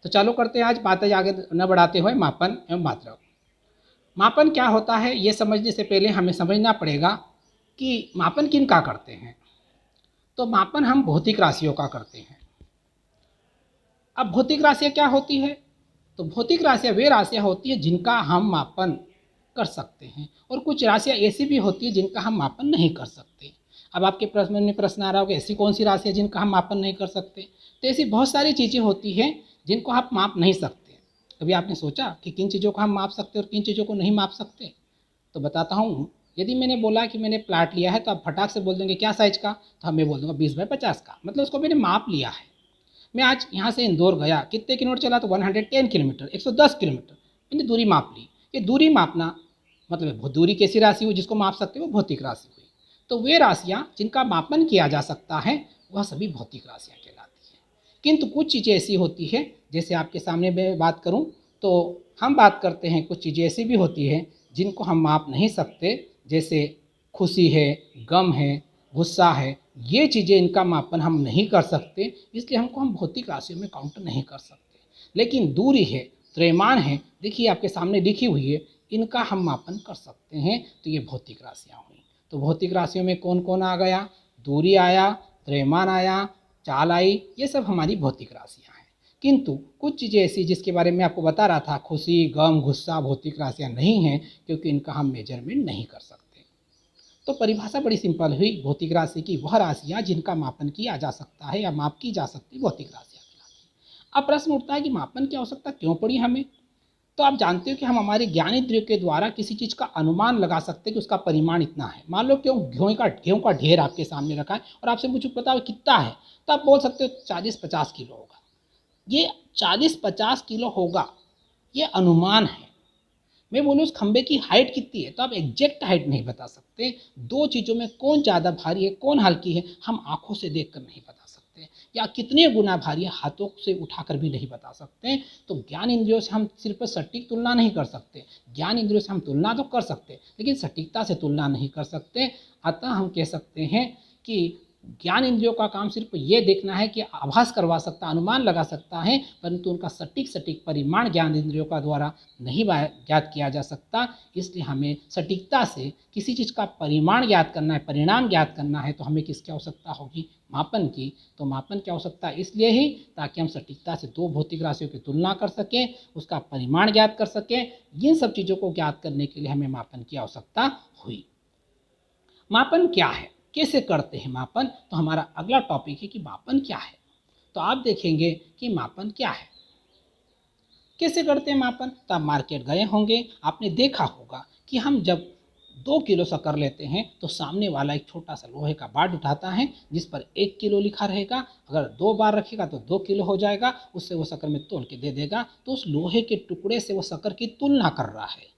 तो चालू करते हैं आज बातें आगे न बढ़ाते हुए मापन एवं मात्रा। मापन क्या होता है ये समझने से पहले हमें समझना पड़ेगा कि मापन किन का करते हैं। तो मापन हम भौतिक राशियों का करते हैं। अब भौतिक राशियाँ क्या होती है? तो भौतिक राशियाँ वे राशियाँ होती हैं जिनका हम मापन कर सकते हैं और कुछ राशियाँ ऐसी भी होती है जिनका हम मापन नहीं कर सकते। अब आपके प्रश्न में प्रश्न आ रहा होगा ऐसी कौन सी राशि है जिनका हम मापन नहीं कर सकते? तो ऐसी बहुत सारी चीज़ें होती हैं जिनको आप माप नहीं सकते। कभी आपने सोचा कि किन चीज़ों को हम माप सकते और किन चीज़ों को नहीं माप सकते? तो बताता हूँ। यदि मैंने बोला कि मैंने प्लाट लिया है तो आप फटाक से बोल देंगे क्या साइज का? तो मैं बोल दूंगा 20x50 का, मतलब उसको मैंने माप लिया है। मैं आज यहाँ से इंदौर गया, कितने किलोमीटर चला? तो 110 किलोमीटर, 110 किलोमीटर मैंने दूरी माप ली। ये दूरी मापना मतलब दूरी कैसी राशि हुई जिसको माप सकते हो? वो भौतिक राशि हुई। तो वे राशियाँ जिनका मापन किया जा सकता है वह सभी भौतिक राशियाँ कहलाती हैं। किंतु कुछ चीज़ें ऐसी होती है, जैसे आपके सामने मैं बात करूँ तो हम बात करते हैं, कुछ चीज़ें ऐसी भी होती हैं जिनको हम माप नहीं सकते, जैसे खुशी है, गम है, गुस्सा है। ये चीज़ें इनका मापन हम नहीं कर सकते, इसलिए हम भौतिक राशियों में काउंट नहीं कर सकते। लेकिन दूरी है, त्रयमान है, देखिए आपके सामने लिखी हुई है, इनका हम मापन कर सकते हैं। तो ये भौतिक राशियाँ हुई। तो भौतिक राशियों में कौन कौन आ गया? दूरी आया, त्रयमान आया, चाल आई, ये सब हमारी भौतिक राशियाँ हैं। किंतु कुछ चीज़ें ऐसी जिसके बारे में आपको बता रहा था, खुशी, गम, गुस्सा भौतिक राशियाँ नहीं हैं, क्योंकि इनका हम मेजरमेंट नहीं कर सकते। तो परिभाषा बड़ी सिंपल हुई भौतिक राशि की, वह राशियाँ जिनका मापन किया जा सकता है या माप की जा सकती भौतिक राशियाँ कहलाती हैं। अब प्रश्न उठता है कि मापन की आवश्यकता क्यों पड़ी हमें? तो आप जानते हो कि हम हमारे ज्ञान इंद्रियों के द्वारा किसी चीज़ का अनुमान लगा सकते हैं कि उसका परिमाण इतना है। मान लो क्यों गेहूँ का ढेर आपके सामने रखा है और आपसे मुझे पता है कितना है, तो आप बोल सकते हो 40-50 किलो होगा। ये 40-50 किलो होगा, ये अनुमान है। मैं बोलूँ उस खंबे की हाइट कितनी है, तो आप एग्जैक्ट हाइट नहीं बता सकते। दो चीज़ों में कौन ज़्यादा भारी है, कौन हल्की है, हम आंखों से देखकर नहीं बता सकते। या कितने गुना भारी है, हाथों से उठाकर भी नहीं बता सकते। तो ज्ञान इंद्रियों से हम सिर्फ सटीक तुलना नहीं कर सकते। ज्ञान इंद्रियों से हम तुलना तो कर सकते, लेकिन सटीकता से तुलना नहीं कर सकते। अतः हम कह सकते हैं कि ज्ञान इंद्रियों का काम सिर्फ ये देखना है कि आभास करवा सकता, अनुमान लगा सकता है, परंतु उनका सटीक परिमाण ज्ञान इंद्रियों का द्वारा नहीं ज्ञात किया जा सकता। इसलिए हमें सटीकता से किसी चीज़ का परिमाण ज्ञात करना है, परिणाम ज्ञात करना है, तो हमें किसकी आवश्यकता होगी? मापन की। तो मापन की आवश्यकता इसलिए ही ताकि हम सटीकता से दो भौतिक राशियों की तुलना कर सकें, उसका परिमाण ज्ञात कर सकें। इन सब चीज़ों को ज्ञात करने के लिए हमें मापन की आवश्यकता हुई। मापन क्या है, कैसे करते हैं मापन? तो हमारा अगला टॉपिक है कि मापन क्या है। तो आप देखेंगे कि मापन क्या है, कैसे करते हैं मापन। तो आप मार्केट गए होंगे, आपने देखा होगा कि हम जब 2 किलो शक्कर लेते हैं तो सामने वाला एक छोटा सा लोहे का बाट उठाता है जिस पर 1 किलो लिखा रहेगा। अगर 2 बार रखेगा तो 2 किलो हो जाएगा, उससे वो शक्कर में तोल के दे देगा। तो उस लोहे के टुकड़े से वो शक्कर की तुलना कर रहा है।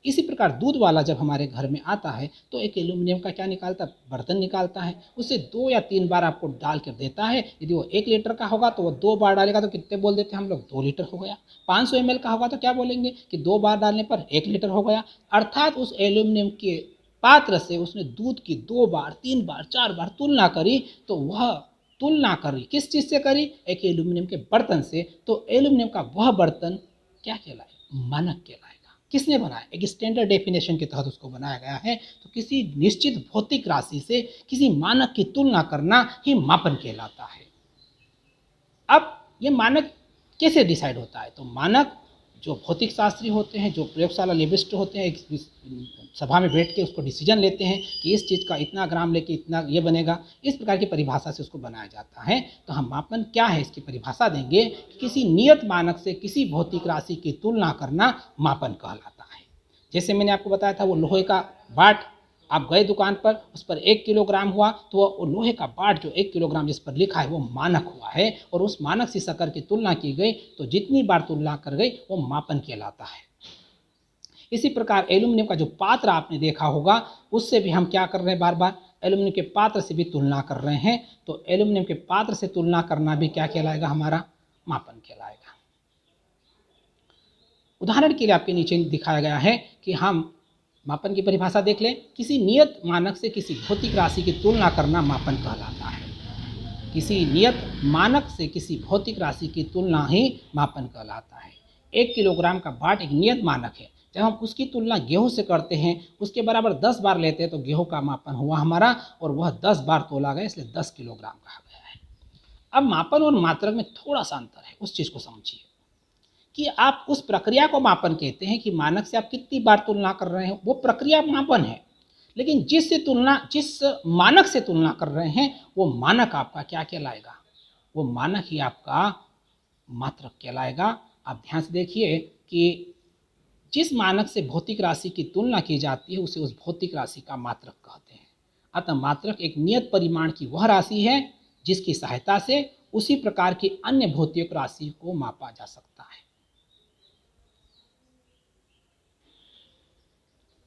इसी प्रकार दूध वाला जब हमारे घर में आता है तो एक एल्यूमिनियम का क्या निकालता है? बर्तन निकालता है। उसे 2 या 3 बार आपको डाल कर देता है। यदि वो 1 लीटर का होगा तो वो 2 बार डालेगा तो कितने बोल देते हैं हम लोग? 2 लीटर हो गया। 500 ml का होगा तो क्या बोलेंगे कि 2 बार डालने पर 1 लीटर हो गया। अर्थात उस एल्यूमिनियम के पात्र से उसने दूध की 2 बार, 3 बार, 4 बार तुलना करी। तो वह तुलना करी किस चीज़ से करी? एक एल्यूमिनियम के बर्तन से। तो एल्यूमिनियम का वह बर्तन क्या कहलाए? मानक कहलाएगा। किसने बनाया? एक स्टैंडर्ड डेफिनेशन के तहत उसको बनाया गया है। तो किसी निश्चित भौतिक राशि से किसी मानक की तुलना करना ही मापन कहलाता है। अब ये मानक कैसे डिसाइड होता है? तो मानक जो भौतिक शास्त्री होते हैं, जो प्रयोगशाला लेबिस्ट होते हैं, एक सभा में बैठ के उसको डिसीजन लेते हैं कि इस चीज़ का इतना ग्राम लेके इतना ये बनेगा, इस प्रकार की परिभाषा से उसको बनाया जाता है। तो हम मापन क्या है इसकी परिभाषा देंगे कि किसी नियत मानक से किसी भौतिक राशि की तुलना करना मापन कहलाता है। जैसे मैंने आपको बताया था वो लोहे का बाट, आप गए दुकान पर, उस पर 1 किलोग्राम हुआ तो वो लोहे का बाट जो 1 किलोग्राम जिस पर लिखा है वो मानक हुआ है और उस मानक से शक्कर की तुलना की गई। तो जितनी बार तुलना कर गई वो मापन कहलाता है। इसी प्रकार एल्यूमिनियम का जो पात्र आपने देखा होगा उससे भी हम क्या कर रहे हैं? बार बार एल्यूमिनियम के पात्र से भी तुलना कर रहे हैं। तो एल्यूमिनियम के पात्र से तुलना करना भी क्या कहलाएगा? हमारा मापन कहलाएगा। उदाहरण के लिए आपके नीचे दिखाया गया है कि हम मापन की परिभाषा देख लें। किसी नियत मानक से किसी भौतिक राशि की तुलना करना मापन कहलाता है। किसी नियत मानक से किसी भौतिक राशि की तुलना ही मापन कहलाता है। 1 किलोग्राम का बाट एक नियत मानक है। जब हम उसकी तुलना गेहूं से करते हैं, उसके बराबर 10 बार लेते हैं, तो गेहूं का मापन हुआ हमारा और वह 10 बार तोला गया, इसलिए 10 किलोग्राम कहा गया है। अब मापन और मात्रक में थोड़ा सा अंतर है, उस चीज़ को समझिए कि आप उस प्रक्रिया को मापन कहते हैं कि मानक से आप कितनी बार तुलना कर रहे हैं, वो प्रक्रिया मापन है। लेकिन जिस मानक से तुलना कर रहे हैं, वो मानक आपका क्या कहलाएगा? वो मानक ही आपका मात्रक कहलाएगा। आप ध्यान से देखिए कि जिस मानक से भौतिक राशि की तुलना की जाती है, उसे उस भौतिक राशि का मात्रक कहते हैं। अतः मात्रक एक नियत परिमाण की वह राशि है जिसकी सहायता से उसी प्रकार की अन्य भौतिक राशि को मापा जा सकता है।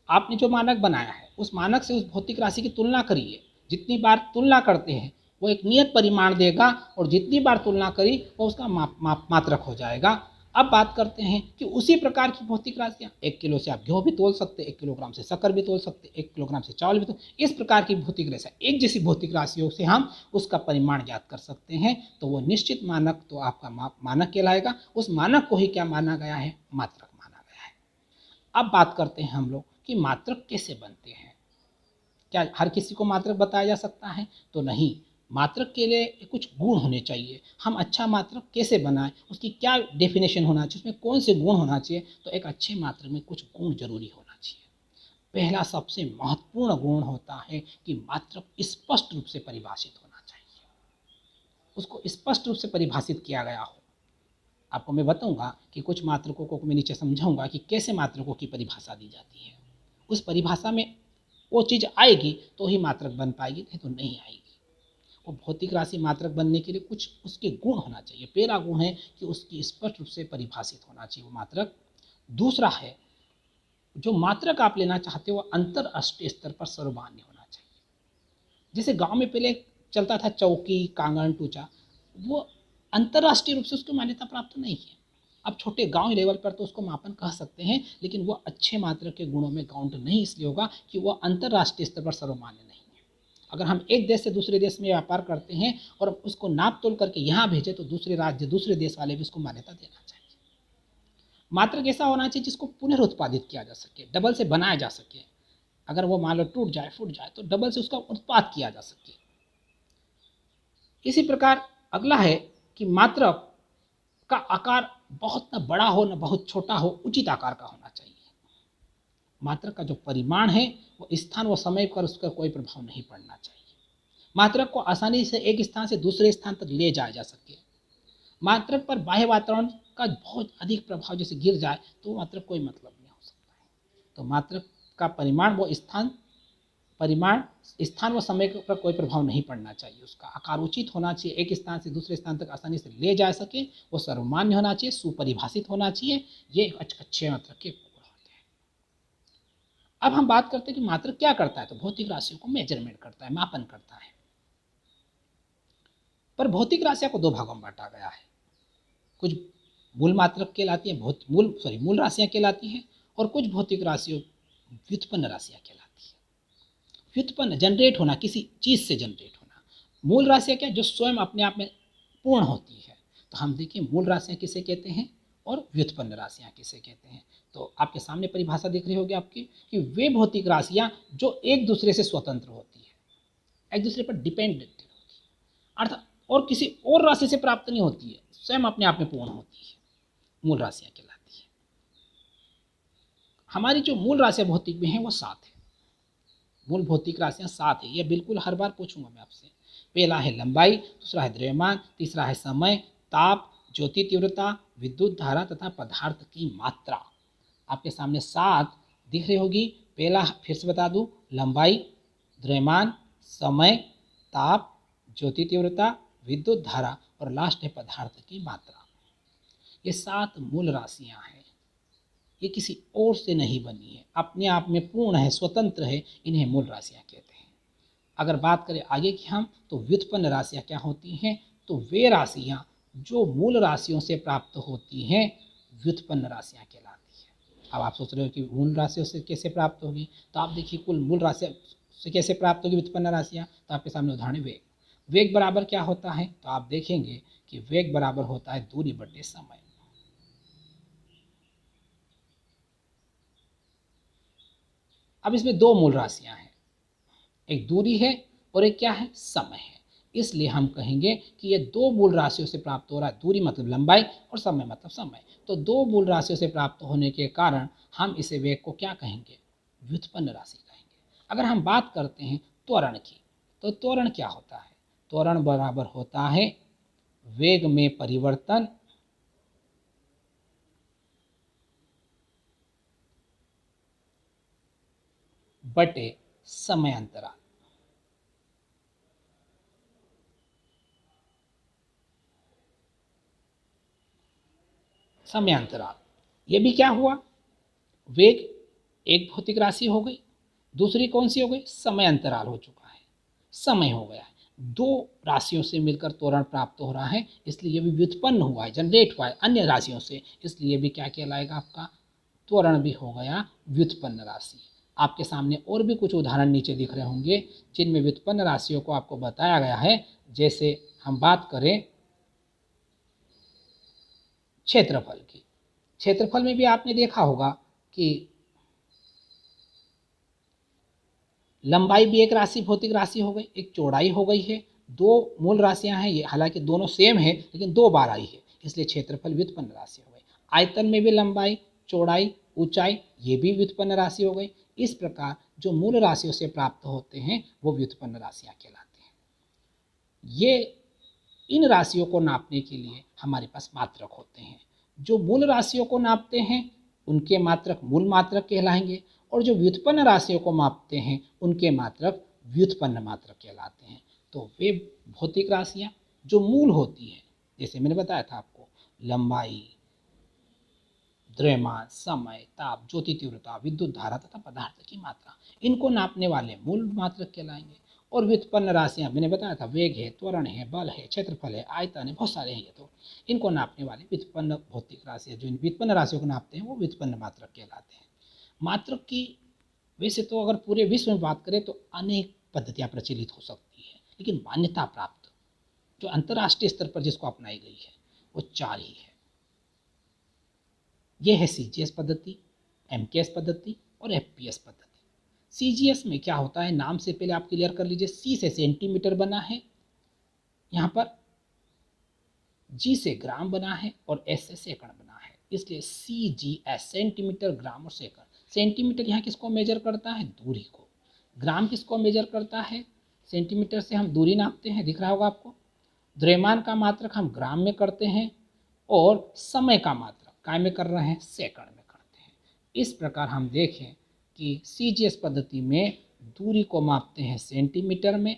आपने जो मानक बनाया है, उस मानक से उस भौतिक राशि की तुलना करिए। जितनी बार तुलना करते हैं, वो एक नियत परिमाण देगा और जितनी बार तुलना करी वो उसका मात्रक हो जाएगा। अब बात करते हैं कि उसी प्रकार की भौतिक राशियाँ, 1 किलो से आप गेहूँ भी तोल सकते, 1 किलोग्राम से शक्कर भी तोल सकते, 1 किलोग्राम से चावल भी तोल, इस प्रकार की भौतिक राशियाँ, एक जैसी भौतिक राशियों से हम उसका परिमाण ज्ञात कर सकते हैं। तो वो निश्चित मानक तो आपका मानक कहलाएगा। उस मानक को ही क्या माना गया है? मात्रक माना गया है। अब बात करते हैं हम लोग कि मात्रक कैसे बनते हैं। क्या हर किसी को मात्रक बताया जा सकता है? तो नहीं। मात्रक के लिए कुछ गुण होने चाहिए। हम अच्छा मात्रक कैसे बनाएं, उसकी क्या डेफिनेशन होना चाहिए, उसमें कौन से गुण होना चाहिए? तो एक अच्छे मात्रक में कुछ गुण जरूरी होना चाहिए। पहला सबसे महत्वपूर्ण गुण होता है कि मात्रक स्पष्ट रूप से परिभाषित होना चाहिए। उसको स्पष्ट रूप से परिभाषित किया गया हो। आपको मैं बताऊंगा कि कुछ मात्रकों को मैं नीचे समझाऊंगा कि कैसे मात्रकों की परिभाषा दी जाती है। उस परिभाषा में वो चीज़ आएगी तो ही मात्रक बन पाएगी, नहीं तो नहीं आएगी। वो भौतिक राशि मात्रक बनने के लिए कुछ उसके गुण होना चाहिए। पहला गुण है कि उसकी स्पष्ट रूप से परिभाषित होना चाहिए वो मात्रक। दूसरा है, जो मात्रक आप लेना चाहते हो वो अंतरराष्ट्रीय स्तर पर सर्वमान्य होना चाहिए। जैसे गांव में पहले चलता था चौकी, कांगड़, टूचा, वो अंतरराष्ट्रीय रूप से उसकी मान्यता प्राप्त नहीं है। अब छोटे गांव लेवल पर तो उसको मापन कह सकते हैं, लेकिन वो अच्छे मात्रक के गुणों में काउंट नहीं इसलिए होगा कि वो अंतरराष्ट्रीय स्तर पर सर्वमान्य नहीं है। अगर हम एक देश से दूसरे देश में व्यापार करते हैं और उसको नाप तोल करके यहाँ भेजें, तो दूसरे राज्य, दूसरे देश वाले भी उसको मान्यता देना चाहिए। मात्रक ऐसा होना चाहिए जिसको पुनरुत्पादित किया जा सके, डबल से बनाया जा सके। अगर वो मान लो टूट जाए, फूट जाए, तो डबल से उसका उत्पाद किया जा सके। इसी प्रकार अगला है कि मात्रक का आकार बहुत न बड़ा हो न बहुत छोटा हो, उचित आकार का होना चाहिए। मात्रक का जो परिमाण है वो स्थान व समय पर उसका कोई प्रभाव नहीं पड़ना चाहिए। मात्रक को आसानी से एक स्थान से दूसरे स्थान तक ले जाया जा सके। मात्रक पर बाह्य वातावरण का बहुत अधिक प्रभाव जैसे गिर जाए तो मात्रक कोई मतलब नहीं हो सकता है। तो मात्रक का परिमाण स्थान व समय पर कोई प्रभाव नहीं पड़ना चाहिए। उसका आकार उचित होना चाहिए, एक स्थान से दूसरे स्थान तक आसानी से ले जा सके, वो सर्वमान्य होना चाहिए, सुपरिभाषित होना चाहिए। ये अच्छे मात्रक के गुण होते हैं। अब हम बात करते हैं कि मात्रक क्या करता है। तो भौतिक राशियों को मेजरमेंट करता है, मापन करता है। पर भौतिक राशियों को दो भागों में बांटा गया है। कुछ मूल मात्रक कहलाती है, मूल राशियां कहलाती हैं, और कुछ भौतिक राशियों व्युत्पन्न राशियां कहलाती है। व्युत्पन्न, जनरेट होना, किसी चीज से जनरेट होना। मूल राशियां क्या, जो स्वयं अपने आप में पूर्ण होती है। तो हम देखिए मूल राशियां किसे कहते हैं और व्युत्पन्न राशियां किसे कहते हैं। तो आपके सामने परिभाषा दिख रही होगी आपकी कि वे भौतिक राशियां जो एक दूसरे से स्वतंत्र होती है, एक दूसरे पर डिपेंडेंट होती है, अर्थात और किसी और राशि से प्राप्त नहीं होती है, स्वयं अपने आप में पूर्ण होती है, मूल राशियां कहलाती है। हमारी जो मूल राशियां भौतिक में है वो 7 है। मूल भौतिक राशियां 7 है। ये बिल्कुल हर बार पूछूंगा मैं आपसे। पहला है लंबाई, दूसरा है द्रव्यमान, तीसरा है समय, ताप, ज्योति तीव्रता, विद्युत धारा तथा पदार्थ की मात्रा। आपके सामने 7 दिख रही होगी। पहला फिर से बता दूं, लंबाई, द्रव्यमान, समय, ताप, ज्योति तीव्रता, विद्युत धारा और लास्ट है पदार्थ की मात्रा। ये 7 मूल राशियां हैं। ये किसी और से नहीं बनी है, अपने आप में पूर्ण है, स्वतंत्र है, इन्हें मूल राशियां कहते हैं। अगर बात करें आगे की हम, तो व्युत्पन्न राशियां क्या होती हैं। तो वे राशियां जो मूल राशियों से प्राप्त होती हैं व्युत्पन्न राशियां कहलाती हैं। अब आप सोच रहे हो कि मूल राशियों से कैसे प्राप्त होगी। तो आप देखिए कुल मूल राशियां से कैसे प्राप्त होगी व्युत्पन्न राशियां। तो आपके सामने उदाहरण वेग, वेग बराबर क्या होता है, तो आप देखेंगे कि वेग बराबर होता है दूरी बटे समय। अब इसमें दो मूल राशियां हैं, एक दूरी है और एक क्या है, समय है। इसलिए हम कहेंगे कि ये दो मूल राशियों से प्राप्त हो रहा है, दूरी मतलब लंबाई और समय मतलब समय। तो दो मूल राशियों से प्राप्त होने के कारण हम इसे वेग को क्या कहेंगे, व्युत्पन्न राशि कहेंगे। अगर हम बात करते हैं त्वरण की, तो त्वरण क्या होता है, त्वरण बराबर होता है वेग में परिवर्तन बटे समय अंतराल। समय अंतराल ये भी क्या हुआ, वेग एक भौतिक राशि हो गई, दूसरी कौन सी हो गई, समय अंतराल हो चुका है, समय हो गया है। दो राशियों से मिलकर त्वरण प्राप्त हो रहा है, इसलिए ये भी व्युत्पन्न हुआ है, जनरेट हुआ है अन्य राशियों से, इसलिए भी क्या कहलाएगा, आपका त्वरण भी हो गया व्युत्पन्न राशि। आपके सामने और भी कुछ उदाहरण नीचे दिख रहे होंगे जिनमें व्युत्पन्न राशियों को आपको बताया गया है। जैसे हम बात करें क्षेत्रफल की, क्षेत्रफल में भी आपने देखा होगा कि लंबाई भी एक राशि भौतिक राशि हो गई, एक चौड़ाई हो गई है, दो मूल राशियां हैं ये, हालांकि दोनों सेम है लेकिन दो बार आई है, इसलिए क्षेत्रफल व्युत्पन्न राशि हो गई। आयतन में भी लंबाई चौड़ाई ऊंचाई ये भी व्युत्पन्न राशि हो गई। इस प्रकार जो मूल राशियों से प्राप्त होते हैं वो व्युत्पन्न राशियां कहलाती हैं। ये इन राशियों को नापने के लिए हमारे पास मात्रक होते हैं। जो मूल राशियों को नापते हैं उनके मात्रक मूल मात्रक कहलाएंगे, और जो व्युत्पन्न राशियों को मापते हैं उनके मात्रक व्युत्पन्न मात्रक कहलाते हैं। तो वे भौतिक राशियां जो मूल होती है, जैसे मैंने बताया था आपको, लंबाई, द्रव्यमान, समय, ताप, ज्योति तीव्रता, विद्युत धारा तथा पदार्थ की मात्रा, इनको नापने वाले मूल मात्रक कहलाएंगे। और व्युत्पन्न राशियां मैंने बताया था, वेग है, त्वरण है, बल है, क्षेत्रफल है, आयतन है, बहुत सारे हैं ये, तो इनको नापने वाले व्युत्पन्न भौतिक राशि, जो इन व्युत्पन्न राशियों को नापते हैं वो व्युत्पन्न मात्रक कहलाते हैं। मात्रक की वैसे तो अगर पूरे विश्व में बात करें तो अनेक पद्धतियां प्रचलित हो सकती है, लेकिन मान्यता प्राप्त जो अंतर्राष्ट्रीय स्तर पर जिसको अपनाई गई है वो चार ही है। ये है सीजीएस पद्धति, एमकेएस पद्धति और एफपीएस पद्धति। सीजीएस में क्या होता है, नाम से पहले आप क्लियर कर लीजिए, सी से सेंटीमीटर बना है, यहाँ पर जी से ग्राम बना है और एस से सेकंड बना है, इसलिए सीजीएस सेंटीमीटर ग्राम और सेकंड। सेंटीमीटर यहाँ किसको मेजर करता है, दूरी को। ग्राम किसको मेजर करता है, सेंटीमीटर से हम दूरी नापते हैं, दिख रहा होगा आपको। द्रव्यमान का मात्रक हम ग्राम में करते हैं और समय का मात्रक काय में कर रहे हैं, सेकंड में करते हैं। इस प्रकार हम देखें कि सीजीएस पद्धति में दूरी को मापते हैं सेंटीमीटर में,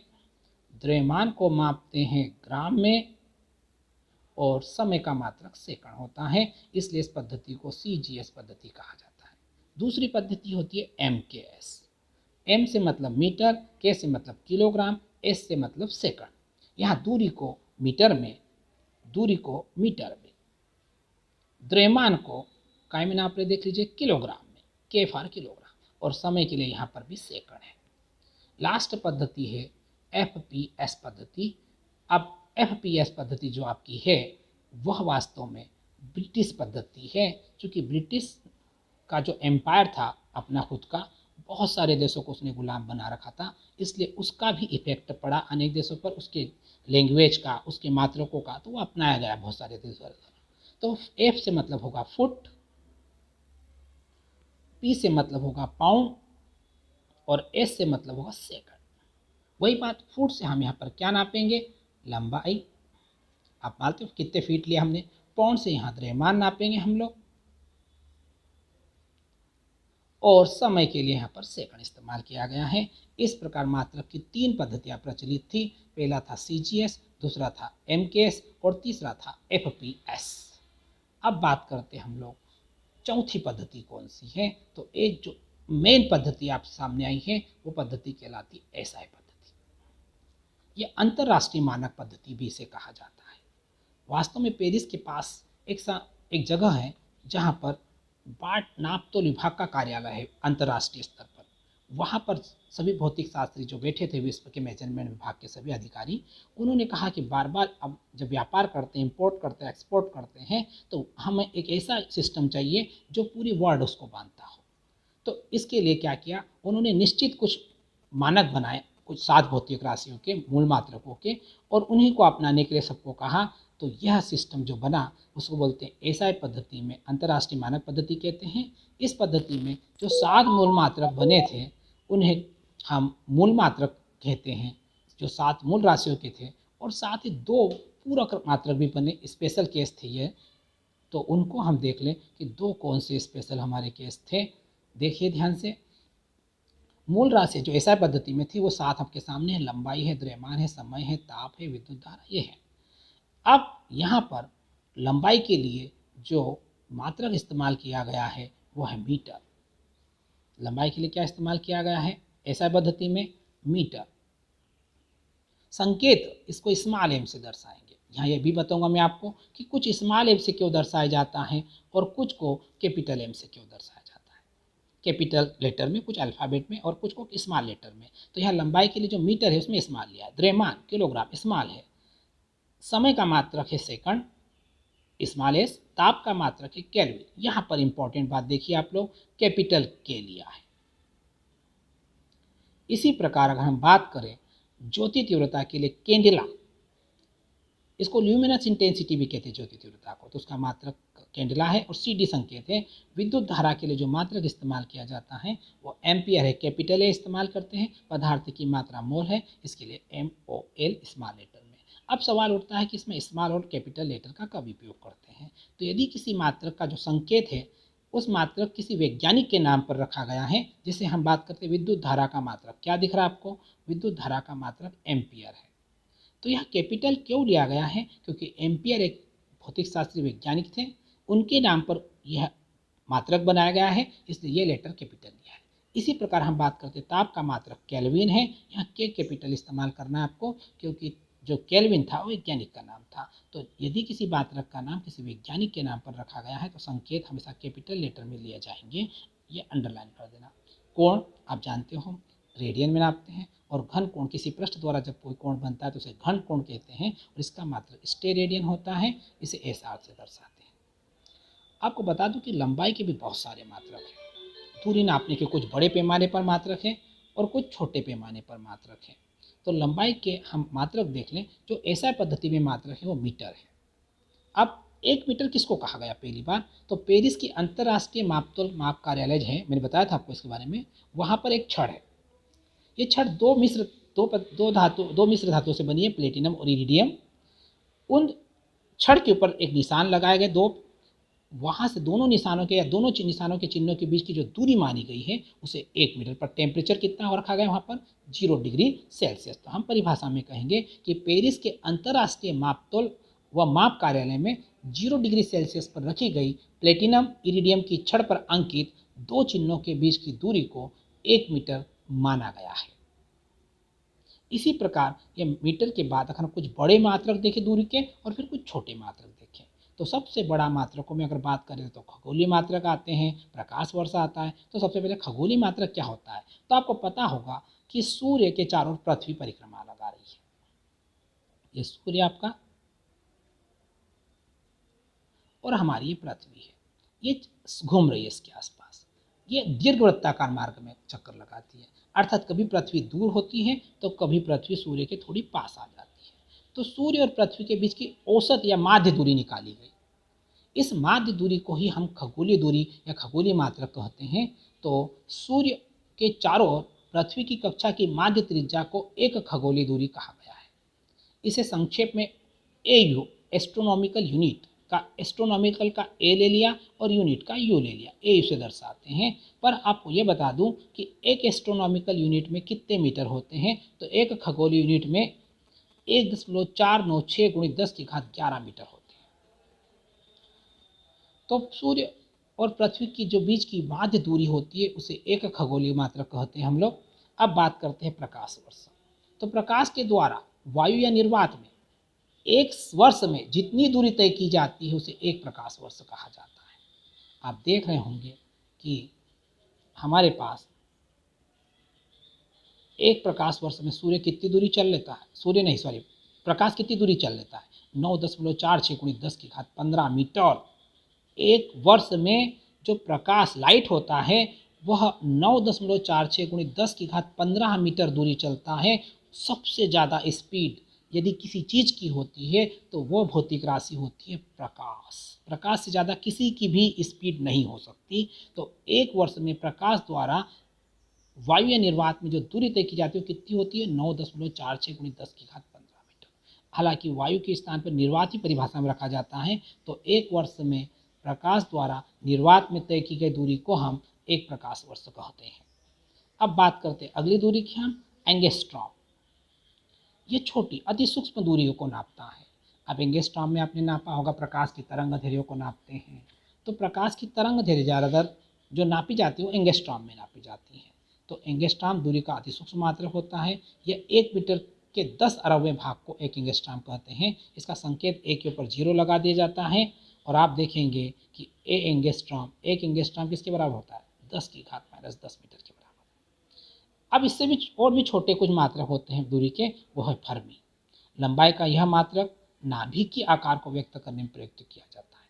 द्रव्यमान को मापते हैं ग्राम में और समय का मात्रक सेकंड होता है, इसलिए इस पद्धति को सीजीएस पद्धति कहा जाता है। दूसरी पद्धति होती है एमकेएस। एम से मतलब मीटर, के से मतलब किलोग्राम, एस से मतलब सेकंड। यहाँ दूरी को मीटर में, दूरी को मीटर में, द्रव्यमान को काय में नाप रहे, देख लीजिए, किलोग्राम में, के फॉर किलोग्राम, और समय के लिए यहाँ पर भी सेकंड है। लास्ट पद्धति है एफपीएस पद्धति। अब एफपीएस पद्धति जो आपकी है वह वास्तव में ब्रिटिश पद्धति है, क्योंकि ब्रिटिश का जो एम्पायर था अपना खुद का, बहुत सारे देशों को उसने गुलाम बना रखा था, इसलिए उसका भी इफेक्ट पड़ा अनेक देशों पर, उसके लैंग्वेज का, उसके मात्रकों का, तो वो अपनाया गया बहुत सारे देशों। तो एफ से मतलब होगा फुट, पी से मतलब होगा पाउंड और एस से मतलब होगा सेकंड। वही बात, फुट से हम यहाँ पर क्या नापेंगे, लंबाई, आप मानते हो कितने फीट लिया हमने। पाउंड से यहाँ द्रव्यमान नापेंगे हम लोग, और समय के लिए यहाँ पर सेकंड इस्तेमाल किया गया है। इस प्रकार मात्रक की तीन पद्धतियाँ प्रचलित थी, पहला था सीजीएस, दूसरा था एमकेएस और तीसरा था एफपीएस। अब बात करते हैं हम लोग चौथी पद्धति कौन सी है, तो एक जो मेन पद्धति आप सामने आई है वो पद्धति कहलाती एसआई पद्धति। ये अंतरराष्ट्रीय मानक पद्धति भी इसे कहा जाता है। वास्तव में पेरिस के पास एक जगह है जहाँ पर बाट नापतोल विभाग का कार्यालय है अंतर्राष्ट्रीय स्तर पर, वहाँ पर सभी भौतिक शास्त्री जो बैठे थे विश्व के मेजरमेंट विभाग के सभी अधिकारी, उन्होंने कहा कि बार बार अब जब व्यापार करते हैं, इम्पोर्ट करते हैं, एक्सपोर्ट करते हैं, तो हमें एक ऐसा सिस्टम चाहिए जो पूरी वर्ल्ड उसको बांधता हो। तो इसके लिए क्या किया, उन्होंने निश्चित कुछ मानक बनाए, कुछ 7 भौतिक राशियों के मूल मात्रकों के, और उन्हीं को अपनाने के लिए सबको कहा। तो यह सिस्टम जो बना उसको बोलते हैं एसआई पद्धति में, अंतर्राष्ट्रीय मानक पद्धति कहते हैं। इस पद्धति में जो 7 मूल मात्रक बने थे उन्हें हम मूल मात्रक कहते हैं, जो 7 मूल राशियों के थे। और साथ ही 2 पूरक मात्रक भी बने, स्पेशल केस थे ये। तो उनको हम देख लें कि 2 कौन से स्पेशल हमारे केस थे। देखिए ध्यान से, मूल राशि जो एसआई पद्धति में थी वो 7 आपके सामने है, लंबाई है, द्रव्यमान है, समय है, ताप है, विद्युत धारा, ये है। अब यहाँ पर लंबाई के लिए जो मात्रक इस्तेमाल किया गया है वो है मीटर। लंबाई के लिए क्या इस्तेमाल किया गया है एसआई पद्धति में? मीटर। संकेत इसको स्मॉल एम से दर्शाएंगे। यहाँ ये भी बताऊंगा मैं आपको कि कुछ स्मॉल एम से क्यों दर्शाया जाता है और कुछ को कैपिटल एम से क्यों दर्शाया जाता है। कैपिटल लेटर में, कुछ अल्फ़ाबेट में, और कुछ को स्मॉल लेटर में। तो यहाँ लंबाई के लिए जो मीटर है उसमें स्मॉल लिया है, द्रव्यमान किलोग्राम स्मॉल है, समय का मात्रक है सेकंड स्मॉल एस, ताप का मात्रक है केल्विन। यहाँ पर इंपॉर्टेंट बात देखिए आप लोग, कैपिटल के लिया है। इसी प्रकार अगर हम बात करें ज्योति तीव्रता के लिए कैंडेला, इसको ल्यूमिनस इंटेंसिटी भी कहते हैं ज्योति तीव्रता को, तो उसका मात्रक कैंडेला है। और CD संकेत है। विद्युत धारा के लिए जो मात्रक इस्तेमाल किया जाता है वो एम्पियर है, कैपिटल ए इस्तेमाल करते हैं। पदार्थ की मात्रा मोल है, इसके लिए MOL स्मॉल लेटर में। अब सवाल उठता है कि इसमें स्मॉल और कैपिटल लेटर का कब उपयोग करते हैं। तो यदि किसी मात्रक का जो संकेत है उस मात्रक किसी वैज्ञानिक के नाम पर रखा गया है, जिसे हम बात करते हैं विद्युत धारा का मात्रक, क्या दिख रहा है आपको? विद्युत धारा का मात्रक एम्पियर है। तो यह कैपिटल क्यों लिया गया है? क्योंकि एम्पियर एक भौतिक शास्त्री वैज्ञानिक थे, उनके नाम पर यह मात्रक बनाया गया है, इसलिए यह लेटर कैपिटल लिया है। इसी प्रकार हम बात करते हैं ताप का मात्रक केल्विन है। यहाँ के कैपिटल इस्तेमाल करना है आपको, क्योंकि जो केल्विन था वो वैज्ञानिक का नाम था। तो यदि किसी मात्रक का नाम किसी वैज्ञानिक के नाम पर रखा गया है तो संकेत हमेशा कैपिटल लेटर में लिए जाएंगे, ये अंडरलाइन कर देना। कोण आप जानते हो रेडियन में नापते हैं, और घन कोण किसी पृष्ठ द्वारा जब कोई कोण बनता है तो उसे घन कोण कहते हैं, और इसका मात्रक स्टेरेडियन होता है, इसे SR से दर्शाते हैं। आपको बता दूं कि लंबाई के भी बहुत सारे मात्रक हैं। दूरी नापने के कुछ बड़े पैमाने पर मात्रक हैं और कुछ छोटे पैमाने पर मात्रक हैं। तो लंबाई के हम मात्रक देख लें। जो SI पद्धति में मात्रक है वो मीटर है। अब 1 मीटर किसको कहा गया पहली बार? तो पेरिस की अंतर्राष्ट्रीय मापतोल माप कार्यालय है, मैंने बताया था आपको इसके बारे में, वहाँ पर एक छड़ है। ये छड़ दो मिश्र धातु से बनी है, प्लेटिनम और इरिडियम। उन छड़ के ऊपर एक निशान लगाए गए, 2, वहाँ से दोनों निशानों के या दोनों निशानों के चिन्हों के बीच की जो दूरी मानी गई है उसे 1 मीटर पर। टेम्परेचर कितना रखा गया वहाँ पर? 0 डिग्री सेल्सियस। तो हम परिभाषा में कहेंगे कि पेरिस के अंतर्राष्ट्रीय मापतोल व माप कार्यालय में 0 डिग्री सेल्सियस पर रखी गई प्लेटिनम इरिडियम की छड़ पर अंकित 2 चिन्हों के बीच की दूरी को 1 मीटर माना गया है। इसी प्रकार ये मीटर के बाद अगर हम कुछ बड़े मात्रक देखें दूरी के और फिर कुछ छोटे मात्रक देखें, तो सबसे बड़ा मात्रकों में अगर बात करें तो खगोलीय मात्रक आते हैं, प्रकाश वर्ष आता है। तो सबसे पहले खगोलीय मात्रक क्या होता है? तो आपको पता होगा कि सूर्य के चारों ओर पृथ्वी परिक्रमा लगा रही है। ये सूर्य आपका और हमारी ये पृथ्वी है, ये घूम रही है इसके आसपास। ये दीर्घवृत्ताकार मार्ग में चक्कर लगाती है, अर्थात कभी पृथ्वी दूर होती है तो कभी पृथ्वी सूर्य के थोड़ी पास आ जाती है। तो सूर्य और पृथ्वी के बीच की औसत या माध्य दूरी निकाली गई। इस माध्य दूरी को ही हम खगोलीय दूरी या खगोलीय मात्रक कहते हैं। तो सूर्य के चारों ओर पृथ्वी की कक्षा की माध्य त्रिज्या को एक खगोलीय दूरी कहा गया है। इसे संक्षेप में AU एस्ट्रोनॉमिकल यूनिट का, एस्ट्रोनॉमिकल का A ले लिया और यूनिट का U ले लिया, AU से दर्शाते हैं। पर आपको ये बता दूं कि एक एस्ट्रोनॉमिकल यूनिट में कितने मीटर होते हैं? तो एक खगोलीय यूनिट में 1.496 × 10⁻11 मीटर होते हैं। तो सूर्य और पृथ्वी की जो बीच की माध्य दूरी होती है उसे एक खगोलीय मात्रक कहते हैं हम लोग। अब बात करते हैं प्रकाश वर्ष। तो प्रकाश के द्वारा वायु या निर्वात में एक वर्ष में जितनी दूरी तय की जाती है उसे एक प्रकाश वर्ष कहा जाता है। आप देख रहे होंगे कि हमारे पास एक प्रकाश वर्ष में सूर्य कितनी दूरी चल लेता है, सूर्य नहीं सॉरी, प्रकाश कितनी दूरी चल लेता है, 9.46 × 10⁻15 मीटर। एक वर्ष में जो प्रकाश लाइट होता है वह 9.46 × 10⁻15 मीटर दूरी चलता है। सबसे ज़्यादा स्पीड यदि किसी चीज़ की होती है तो वो भौतिक राशि होती है प्रकाश। प्रकाश से ज़्यादा किसी की भी स्पीड नहीं हो सकती। तो एक वर्ष में प्रकाश द्वारा वायु निर्वात में जो दूरी तय की जाती है वो कितनी होती है, 9.46 × 10⁻15 मीटर। हालांकि वायु के स्थान पर निर्वात ही परिभाषा में रखा जाता है। तो एक वर्ष में प्रकाश द्वारा निर्वात में तय की गई दूरी को हम एक प्रकाश वर्ष कहते हैं। अब बात करते हैं अगली दूरी की, हम एंगस्ट्रॉम। ये छोटी अति सूक्ष्म दूरियों को नापता है। अब एंगस्ट्रॉम में आपने नापा होगा प्रकाश की तरंग दैर्ध्य को नापते हैं। तो प्रकाश की तरंग दैर्ध्य ज़्यादातर जो नापी जाती है वो एंगस्ट्रॉम में नापी जाती है। तो एंगस्ट्रॉम दूरी का अति सूक्ष्म मात्रक होता है। यह 1 मीटर के 10 अरबवें भाग को एक एंगस्ट्रॉम कहते हैं। इसका संकेत ए के ऊपर 0 लगा दिया जाता है। और आप देखेंगे कि एक एंगस्ट्रॉम किसके बराबर होता है, 10⁻⁻10 मीटर के बराबर। अब इससे भी और भी छोटे कुछ मात्रक होते हैं दूरी के, वो है फर्मी। लंबाई का यह मात्रक नाभिक के आकार को व्यक्त करने में प्रयुक्त किया जाता है।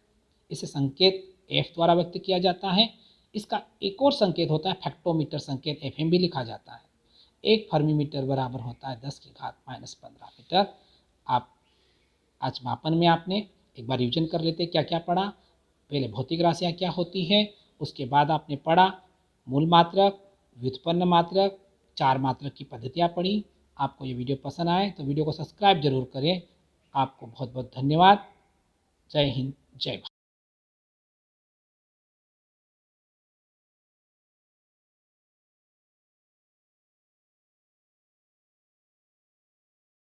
इसे संकेत एफ द्वारा व्यक्त किया जाता है। इसका एक और संकेत होता है फेक्टोमीटर संकेत, एफएम भी लिखा जाता है। 1 फर्मी मीटर बराबर होता है 10⁻15 मीटर। आप आज मापन में आपने एक बार रिविजन कर लेते क्या क्या पढ़ा। पहले भौतिक राशियाँ क्या होती है, उसके बाद आपने पढ़ा मूल मात्रक, व्युत्पन्न मात्रक, 4 मात्रक की पद्धतियाँ पढ़ी। आपको ये वीडियो पसंद आए तो वीडियो को सब्सक्राइब जरूर करें। आपको बहुत बहुत धन्यवाद। जय हिंद, जय भारत।